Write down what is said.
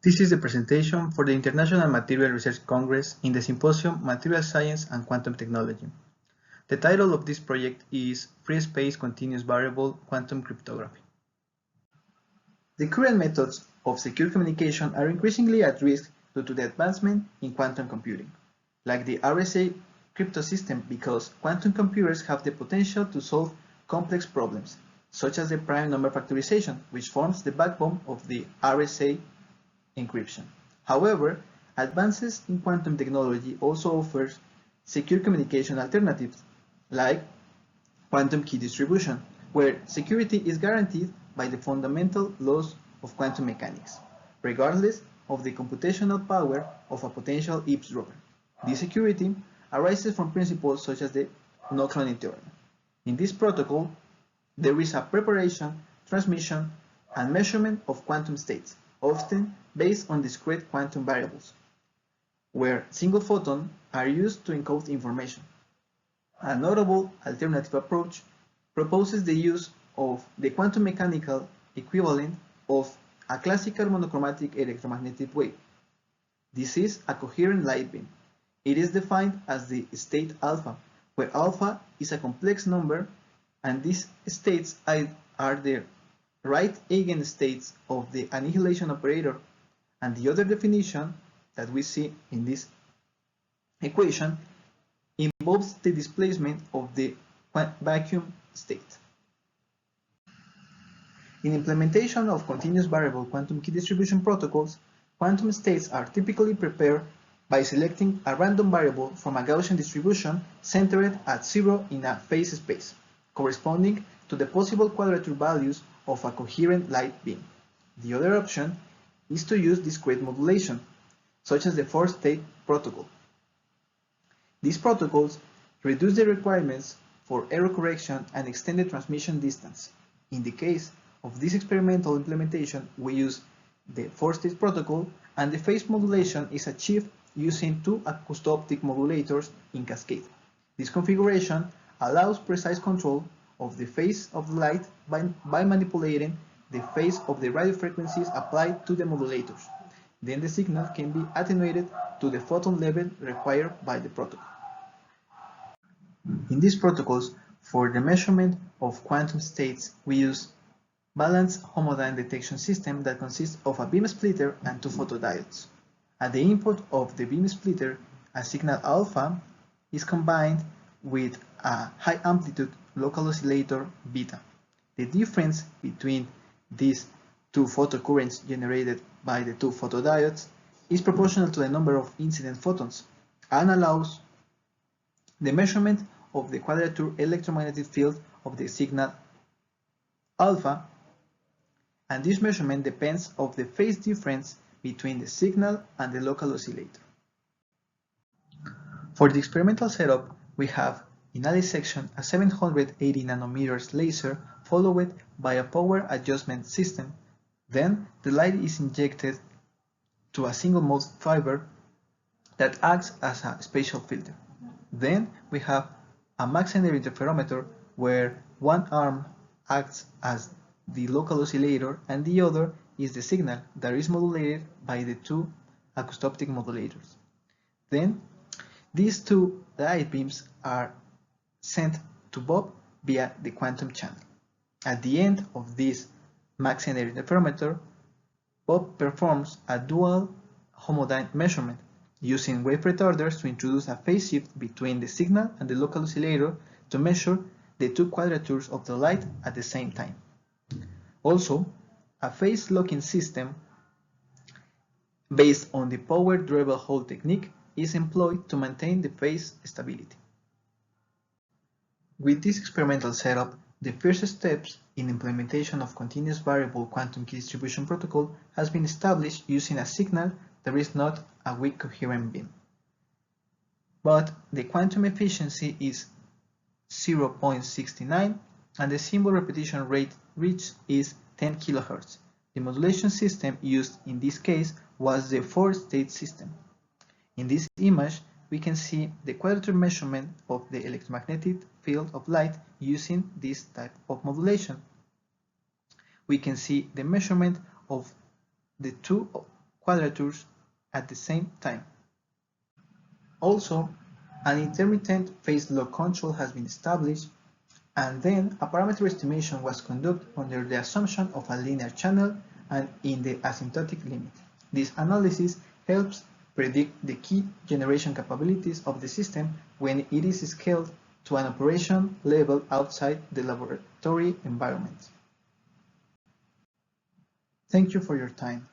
This is the presentation for the International Material Research Congress in the Symposium Material Science and Quantum Technology. The title of this project is Free Space Continuous Variable Quantum Cryptography. The current methods of secure communication are increasingly at risk due to the advancement in quantum computing, like the RSA cryptosystem, because quantum computers have the potential to solve complex problems, such as the prime number factorization, which forms the backbone of the RSA encryption. However, advances in quantum technology also offers secure communication alternatives, like quantum key distribution, where security is guaranteed by the fundamental laws of quantum mechanics, regardless of the computational power of a potential eavesdropper. This security arises from principles such as the no-cloning theorem. In this protocol, there is a preparation, transmission, and measurement of quantum states, often based on discrete quantum variables, where single photons are used to encode information. A notable alternative approach proposes the use of the quantum mechanical equivalent of a classical monochromatic electromagnetic wave. This is a coherent light beam. It is defined as the state alpha, where alpha is a complex number, and these states are the right eigenstates of the annihilation operator, and the other definition that we see in this equation involves the displacement of the vacuum state. In implementation of continuous variable quantum key distribution protocols, quantum states are typically prepared by selecting a random variable from a Gaussian distribution centered at 0 in a phase space, corresponding to the possible quadrature values of a coherent light beam. The other option is to use discrete modulation, such as the four-state protocol. These protocols reduce the requirements for error correction and extend the transmission distance. In the case of this experimental implementation, we use the four-state protocol, and the phase modulation is achieved using two acoustoptic modulators in cascade. This configuration allows precise control of the phase of the light by manipulating the phase of the radio frequencies applied to the modulators. Then the signal can be attenuated to the photon level required by the protocol. In these protocols, for the measurement of quantum states, we use balanced homodyne detection system that consists of a beam splitter and two photodiodes. At the input of the beam splitter, a signal alpha is combined with a high amplitude local oscillator beta. The difference between these two photocurrents generated by the two photodiodes is proportional to the number of incident photons and allows the measurement of the quadrature electromagnetic field of the signal alpha, and this measurement depends on the phase difference between the signal and the local oscillator. For the experimental setup, we have in a section a 780 nanometers laser followed by a power adjustment system. Then the light is injected to a single mode fiber that acts as a spatial filter. Then we have a Mach-Zehnder interferometer where one arm acts as the local oscillator and the other is the signal that is modulated by the two acoustoptic modulators. Then these two light beams are sent to Bob via the quantum channel. At the end of this Mach-Zehnder interferometer, Bob performs a dual homodyne measurement using wave retarders to introduce a phase shift between the signal and the local oscillator to measure the two quadratures of the light at the same time. Also, a phase locking system based on the power Drabel Hall technique is employed to maintain the phase stability. With this experimental setup, the first steps in implementation of continuous variable quantum key distribution protocol has been established using a signal that is not a weak coherent beam. But the quantum efficiency is 0.69 and the symbol repetition rate reached is 10 kHz. The modulation system used in this case was the four-state system. In this image, we can see the quadrature measurement of the electromagnetic field of light using this type of modulation. We can see the measurement of the two quadratures at the same time. Also, an intermittent phase law control has been established, and then a parameter estimation was conducted under the assumption of a linear channel and in the asymptotic limit. This analysis helps predict the key generation capabilities of the system when it is scaled to an operation level outside the laboratory environment. Thank you for your time.